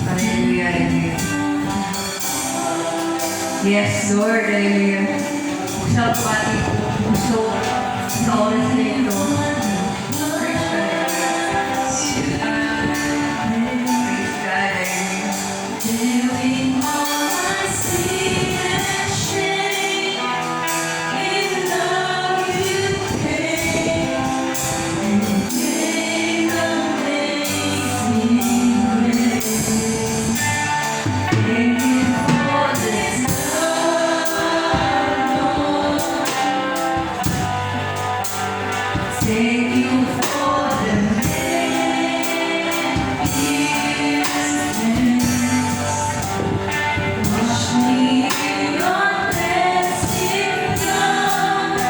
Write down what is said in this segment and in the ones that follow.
Hallelujah, hallelujah. Yes, Lord, hallelujah. Buksan po ating puso sa oras na ito. Praise God, hallelujah. Praise God, hallelujah. Thank you for the wash me in your blessed blood.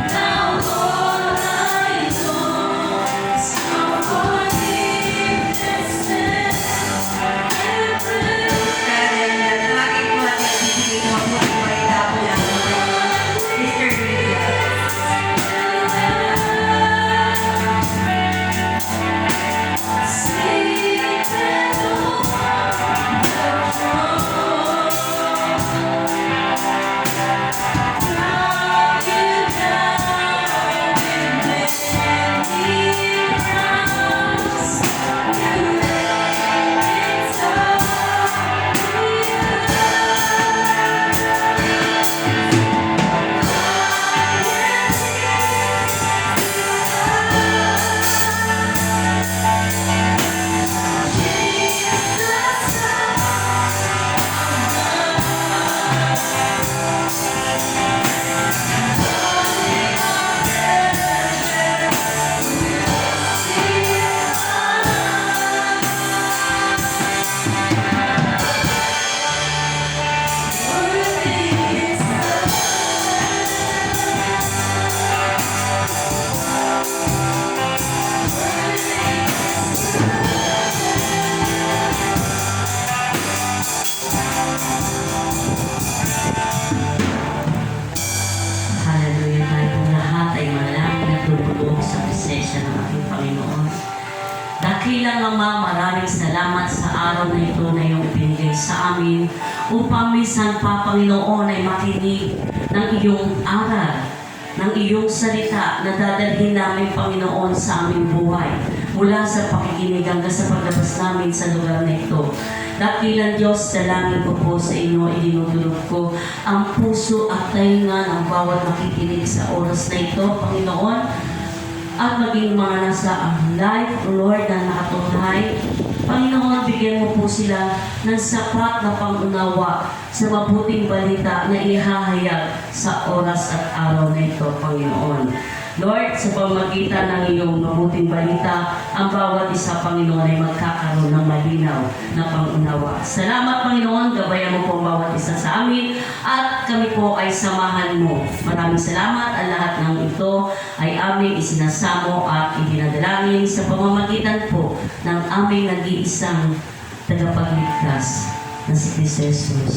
Now all I know is your forgiveness and Hallelujah, tayo pong lahat ay manalangin at lubulog sa presensya ng ating Panginoon. Dakilang Ama, maraming salamat sa araw na ito na iyong ibinigay sa amin upang minsan pa, Panginoon, ay makinig ng iyong aral, ng iyong salita na dadalhin namin, Panginoon, sa aming buhay mula sa pakikinig hanggang sa paglabas namin sa lugar na ito. Dakilang Diyos, dalangin ko po sa inyo, idinudulog ko ang puso at tainga ng bawat makikinig sa oras na ito, Panginoon, at maging mga nasa life, Lord, na nakatunghay. Panginoon, bigyan mo po sila ng sapat na pangunawa sa mabuting balita na ihahayag sa oras at araw na ito, Panginoon. Lord, sa pamagitan ng iyong mabuting balita, ang bawat isa, Panginoon, ay magkakaroon ng malinaw na pangunawa. Salamat, Panginoon, gabayan mo po ang bawat isa sa amin at kami po ay samahan mo. Maraming salamat. Ang lahat ng ito ay aming isinasamo at idinadalangin sa pamamagitan po ng aming nag-iisang tagapagligtas na si Cristo Jesus.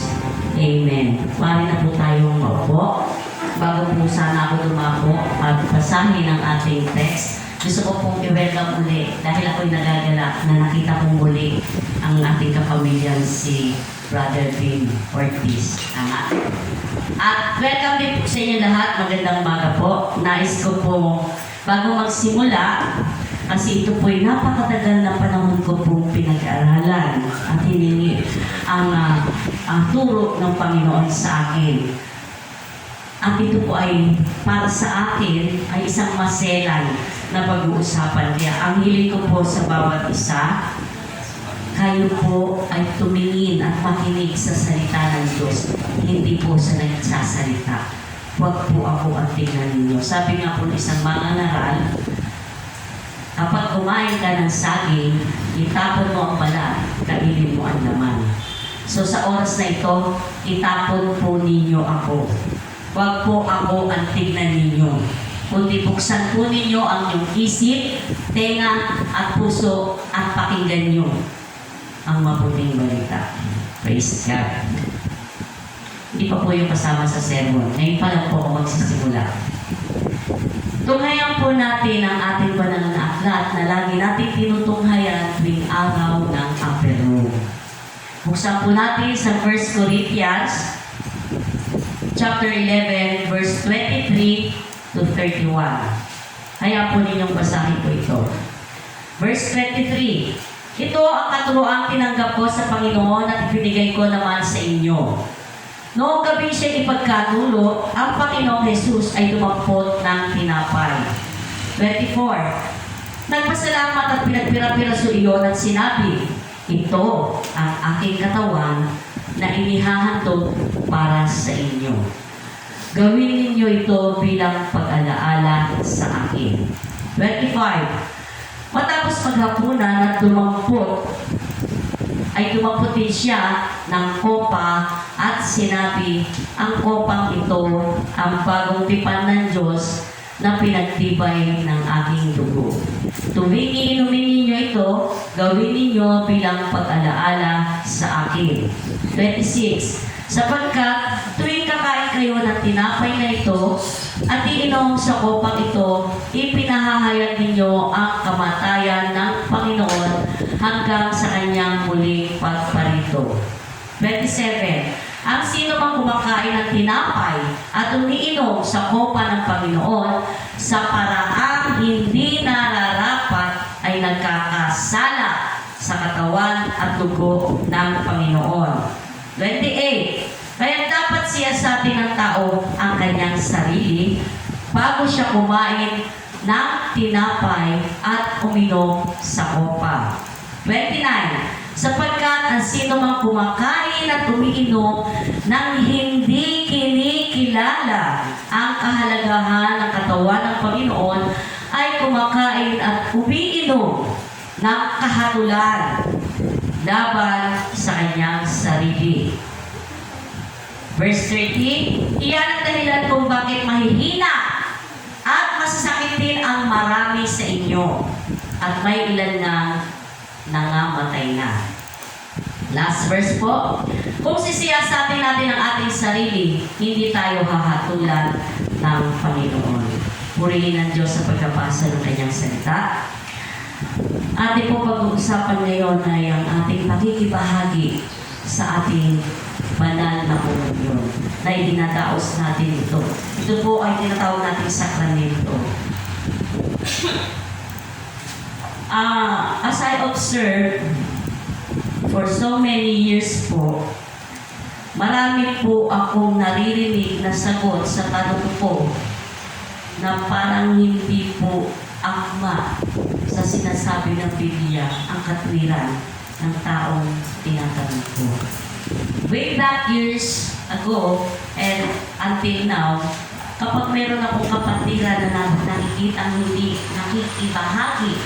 Amen. Mari na po tayong maupo. Bago po sana ako dumako at basahin ang ating text, gusto ko pong i-welcome uli dahil ako'y nagagalak na nakita kong muli ang ating kapamilyang si Brother Vin Ortiz. Tama. At welcome din po sa inyo lahat. Magandang umaga po. Nais ko po, bago magsimula, kasi ito po'y napakatagal na panahon ko pong pinag-aaralan at hiningi ang turo ng Panginoon sa akin. At ito po ay para sa akin ay isang maselan na pag-uusapan. Kaya ang hiling ko po sa bawat isa, kayo po ay tumingin at makinig sa salita ng Diyos, hindi po sa nagsasalita. Huwag po ako ang tingnan ninyo. Sabi nga po ng isang mangangaral, kapag kumain ka ng saging, itapon mo ang balat, kainin mo ang laman. So sa oras na ito, itapon po ninyo ako. Huwag po ako ang tingnan ninyo. Kundi buksan po ninyo ang iyong isip, tenga at puso at pakinggan nyo ang mabuting balita. Praise God. Hindi pa po yung kasama sa sermon. Ngayon pa lang po ako magsisimula. Tunghayan po natin ang ating banal na aklat na lagi natin tinutunghayan tuwing araw ng Apero. Buksan po natin sa 1 Corinthians chapter 11, verse 23 to 31. Kaya po ninyong basahin po ito. Verse 23. Ito ang katuroang tinanggap ko sa Panginoon at ibinigay ko naman sa inyo. Noong gabi siya ipagkatulo, ang Panginoong Jesus ay dumampot ng tinapay. 24. Nagpasalamat at pinagpira-piraso iyon at sinabi, ito ang aking katawan na inihahandog para sa inyo. Gawin ninyo ito bilang pag-alaala sa akin. 25. Matapos maghapunan at dumampot din siya ng kopa at sinabi, ang kopang ito ang bagong tipan ng Diyos na pinagtibay ng aking dugo. Tuwing iinumin ninyo ito, gawin ninyo bilang pag-alaala sa akin. 26. Sapagkat tuwing kakain kayo ng tinapay na ito at iinom sa kopang ito, ipinahahayag ninyo ang kamatayan ng Panginoon hanggang sa kanyang muling pagparito. 27. Ang sino mang kumakain ng tinapay at umiinom sa kopa ng Panginoon sa paraang hindi nararapat ay nagkakasala sa katawan at dugo ng Panginoon. 28. Kaya dapat siyasatin ng tao ang kanyang sarili bago siya kumain ng tinapay at uminom sa kopa. 29. Sapagkat ang sino mang kumakain at umiinom ng hindi kinikilala ang kahalagahan ng katawan ng Panginoon ay kumakain at umiinom ng kahatulan laban sa kanyang sarili. Verse 30, iyan ang dahilan kung bakit mahihina at masasakitin ang marami sa inyo at may ilan na nangamatay na. Last verse po. Kung sisiyasatin natin ang ating sarili, hindi tayo hahatulan ng Panginoon. Purihin ng Diyos sa pagkabasa ng kanyang salita. Ating po pag-uusapan ngayon ay ang ating pakikibahagi sa ating banal na komunyon na idinadaos natin ito. Ito po ay tinatawag nating sakramento. As I observe, for so many years po, marami po akong naririnig na sagot sa tanong ko na parang hindi po akma sa sinasabi ng Biblia ang katwiran ng taong tinatanong ko. Way back years ago and until now, kapag meron akong kapatiran na nakikita hindi nakikibahagi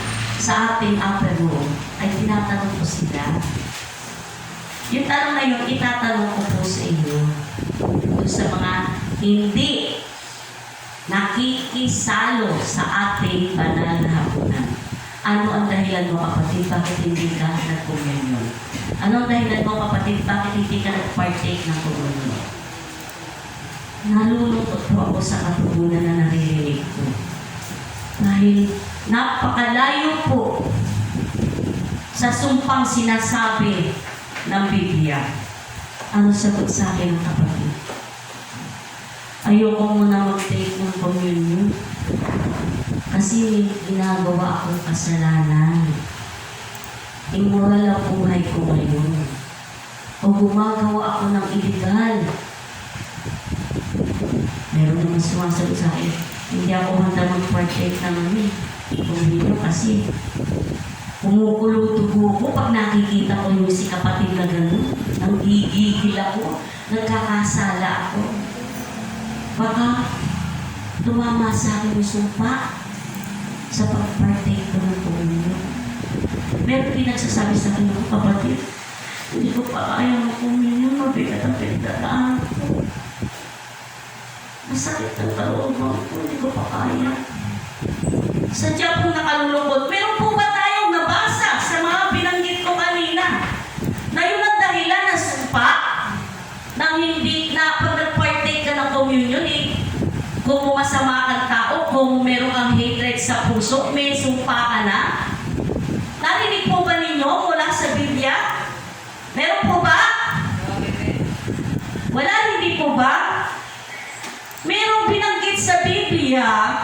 sa ating upper room, ay tinatanong ko sila. Yung tanong na yun, itatanong ko po sa inyo. Kung sa mga hindi nakikisalo sa ating banal na hapunan. Ano ang dahilan mo, kapatid? Bakit hindi ka nag-communion? Ano ang dahilan mo, kapatid? Bakit hindi ka nag-partake ng communion? Nalulungkot po ako sa katugunan na naririnig ko. Dahil napakalayo po sa sumpang sinasabi ng Biblia. Ano sagot sa akin ng kapatid? Ayoko muna mag-take ng communion kasi ginagawa akong kasalanan. Immoral ang buhay ko ngayon. O gumagawa ako ng illegal. Meron naman sumasagot sa akin, hindi ako handa mag-partake ng communion kasi kumukulo dugo ko pag nakikita ko yung si kapatid na gano'n. Nanggigigil ako, nagkakasala ako. Baka tumama sa akin yung sumpa sa pag-partake ko ng communion. Meron pinagsasabi sa akin ng kapatid, hindi ko pa kaya ng communion, mabigat ang pinagdadaan ko. Masakit ang kalooban ko, hindi ko pa kaya. Sadya po nakalulungkot. Meron po ba tayong nabasa sa mga binanggit ko kanina na yun ang dahilan ng sumpa nang hindi na pag nag-partake ka ng communion, kung masama kang tao, kung meron kang hatred sa puso, may sumpa ka na? Narinig po ba ninyo mula sa Biblia? Meron po ba sa Biblia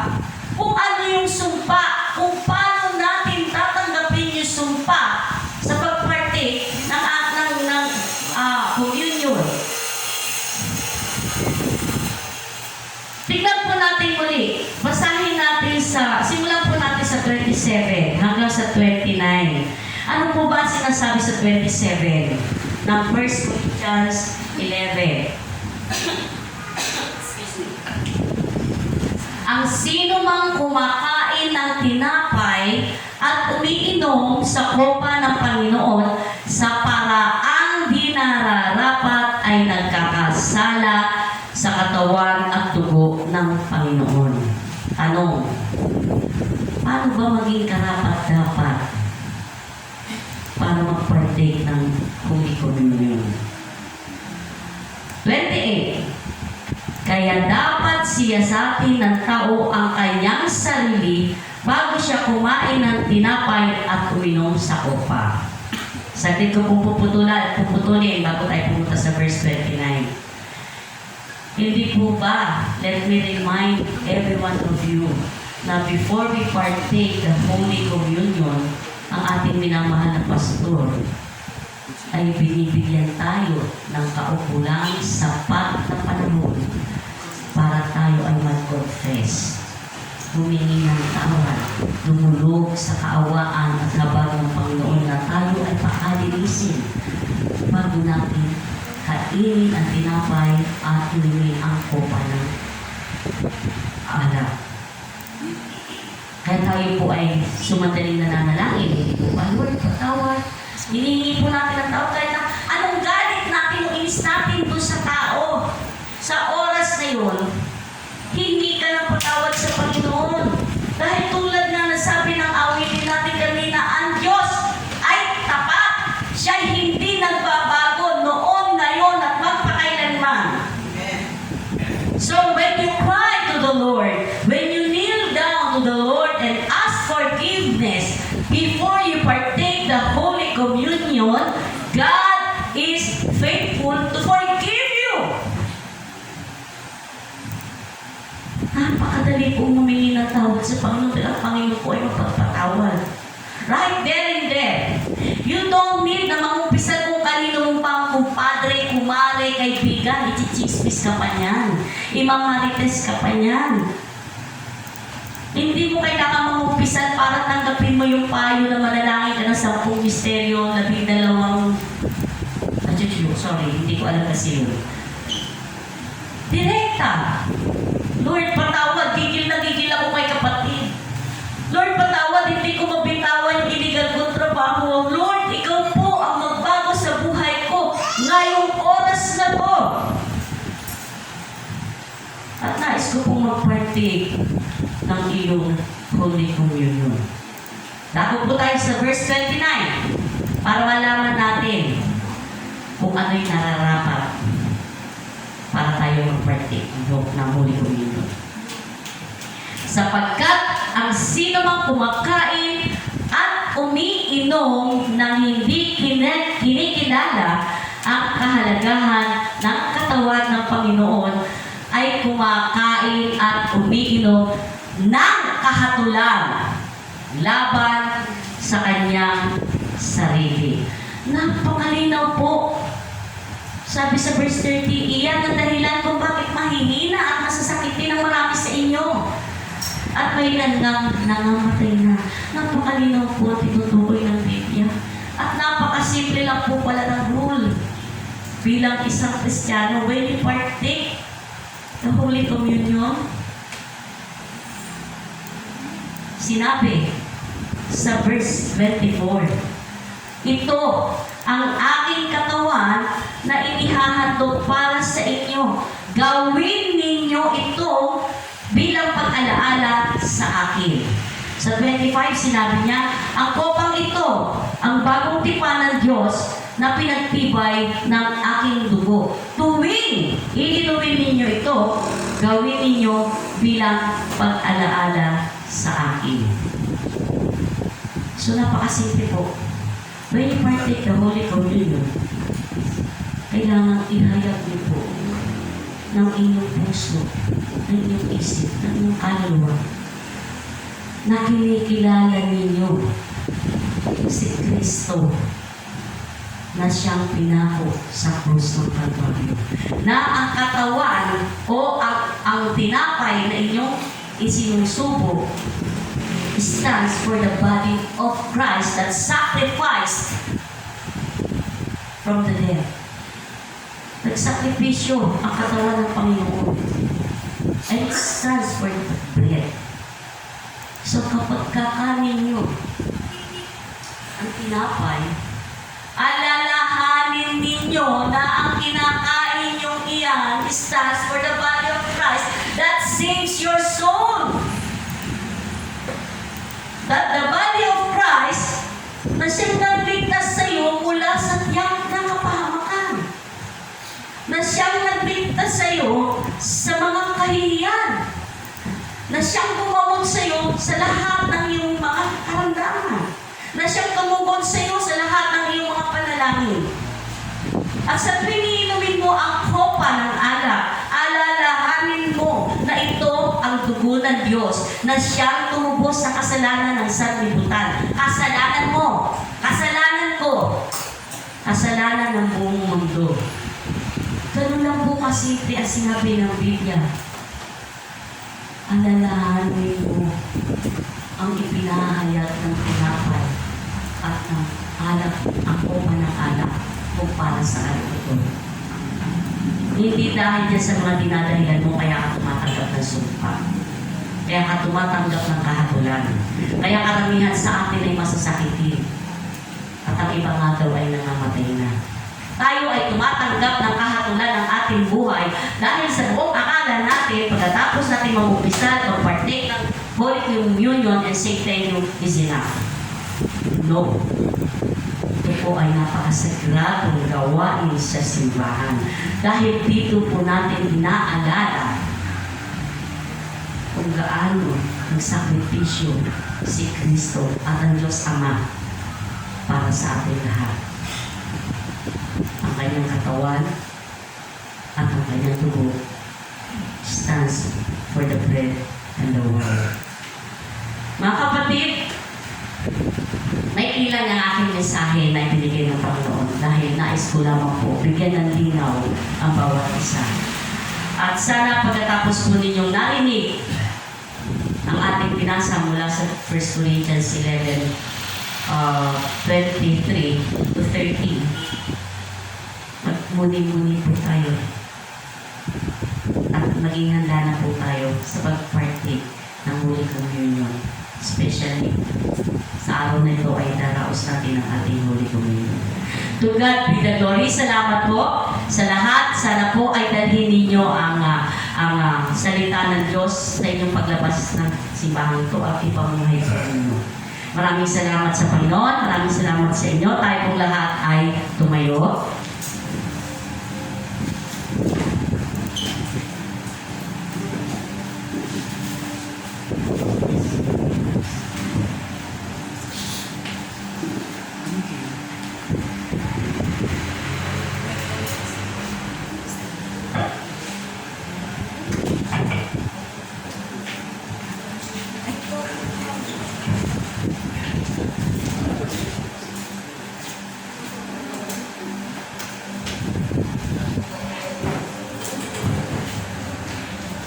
kung ano yung sumpa, kung paano natin tatanggapin yung sumpa sa pagpartake ng communion. Tignan po natin muli. Basahin natin simulan po natin sa 27 hanggang sa 29. Ano po ba sinasabi sa 27 ng 1 Corinthians 11? Ang sino mang kumakain ng tinapay at umiinom sa kopa ng Panginoon sa paraang di nararapat ay nagkakasala sa katawan at dugo ng Panginoon. Tanong, paano ba maging karapat-dapat para mag-partake ng Holy Communion? 28. Kaya dapat siyasatin ng tao ang kanyang sarili bago siya kumain ng tinapay at uminom sa kopa. Saglit ko pong puputulin bago tayo pumunta sa verse 29. Hindi po ba, let me remind every one of you na before we partake the Holy Communion, ang ating minamahal na pastor ay binibigyan tayo ng kaukulang sapat na panahon para tayo ay mag-confess, humingi ng tawad, lumulog sa kaawaan at labag ng Panginoon na tayo ay pakalinisin bago natin kainin ang tinapay at inumin ang kopa ng alak. Kaya tayo po ay sumadaling nananalangin. Hindi po ba, Lord, patawad. Hinihingi po natin ang tawad kahit na anong galit natin o inis natin doon sa tao. Sa oras na yun, hindi ka ng patawad sa Panginoon. Dahil tulad nga nasabi ng awitin natin kanina, ang Diyos ay tapat. Siya'y hindi nagbabago noon, ngayon, at magpakailanman. So when you cry to the Lord, when you kneel down to the Lord and ask forgiveness before you partake the Holy Communion, God is faithful to forgive you. Napakadali po humingi ng tawad sa Panginoon dahil ang Panginoon po ay magpapatawad. Right there and there. You don't need na mangumpisal kung kanino mong pang kumpadre, kumare, kaibigan, ichichismis ka pa niyan. Imamarites ka pa niyan. Hindi mo kailangan mangumpisal para tanggapin mo yung payo na manalangin ka ng 10 misteryo, 12. Sorry, hindi ko alam kasi yun. Direkta. Lord, patawad, gigil na gigil ako kay kapatid. Lord, patawad, hindi ko mabitawan yung illegal kong trabaho. Lord, ikaw po ang magbago sa buhay ko ngayong oras na to. At nais ko pong mag-partake ng iyong Holy Communion. Dago po tayo sa verse 29 para malaman natin kung ano yung nararapat para tayo mag-partake ng Holy Communion. Sapagkat ang sino mang kumakain at umiinom ng hindi kinikilala ang kahalagahan ng katawan ng Panginoon ay kumakain at umiinom ng kahatulan laban sa kanyang sarili. Napakalinaw po. Sabi sa verse 30, iyan ang dahilan kung bakit mahihina at masasakitin ang marami sa inyo. At may nangamatay na. Napakalinaw po at itutukoy ng Biblia. At napakasimple lang po pala ng rule. Bilang isang Kristiyano, when you partake the Holy Communion, sinabi sa verse 24, ito ang aking katawan na inihahandog para sa inyo. Gawin ninyo ito bilang pag-alaala sa akin. Sa 25, sinabi niya, ang kopang ito, ang bagong tipan ng Diyos na pinagtibay ng aking dugo. Tuwing iinumin ninyo ito, gawin ninyo bilang pag-alaala sa akin. So, napakasimple po. When you partake the Holy Communion, kailangan ihayag niyo po ng inyong puso ng inyong isip, ng inyong kaluluwa, na kinikilala ninyo si Kristo na siyang pinako sa krus ng Kalbaryo. Na ang katawan o ang tinapay na inyong isinusubo stands for the body of Christ that sacrificed from the dead. Nagsakripisyo ang katawan ng Panginoon. And it stands for the bread. So kapag kakanin nyo ang tinapay, alalahanin ninyo na ang kinakain nyong iyan stands for the body of Christ that saves your soul. That the body of Christ na siyang nagligtas sa iyo mula sa tiyak ng kapahamakan. Na siyang nagligtas sa iyo sa mga kahihiyan. Na siyang gumamot sa iyo sa lahat ng iyong mga karamdaman. Na siyang tumugod sa iyo sa lahat ng iyong mga panalangin. At sa tuwing iinumin mo ang kopa ng alak, alalahanin mo na ito ang dugo ng Diyos na siyang tumubos sa kasalanan ng sanlibutan. Kasalanan mo, kasalanan ko, kasalanan ng buong mundo. Ganun lang po kasimple ang sinabi ng Biblia. Alalahanin mo ang ipinahayag ng tinapay at ng alak, ang kopa ng alak kung para saan ito. Hindi dahil dyan sa mga dinadahilan mo kaya ka tumatanggap ng sumpa. Kaya ka tumatanggap ng kahatulan. Kaya karamihan sa atin ay masasakitin. At ang iba nga daw ay nangamatay na. Tayo ay tumatanggap ng kahatulan ng ating buhay dahil sa buong akala natin pagkatapos natin mamumpisal o partake ng Holy Communion and say thank you is enough. No. Ito po ay napakasagradong gawain sa simbahan. Dahil dito po natin inaalala kung gaano nagsakripisyo si Kristo at ang Diyos Ama para sa ating lahat. Ang kanyang katawan at ang kanyang dugo stands for the bread and the water. Mga kapatid, may ilan ang aking mensahe na ibinigay ng Panginoon dahil nais ko lamang po bigyan ng linaw ang bawat isa. At sana pagkatapos po ninyong narinig ang ating pinasa mula sa 1 Corinthians 11, 23 to 30, magmuni-muni po tayo at maging handa na po tayo sa pag-partake ng Holy Communion. Especially sa araw na ito ay daraos natin ang ating Holy Communion. To God be the glory. Salamat po sa lahat. Sana po ay dalhin ninyo ang salita ng Diyos sa inyong paglabas ng simbahan ito at ipamuhay sa inyo. Maraming salamat sa Panginoon. Maraming salamat sa inyo. Tayo pong lahat ay tumayo.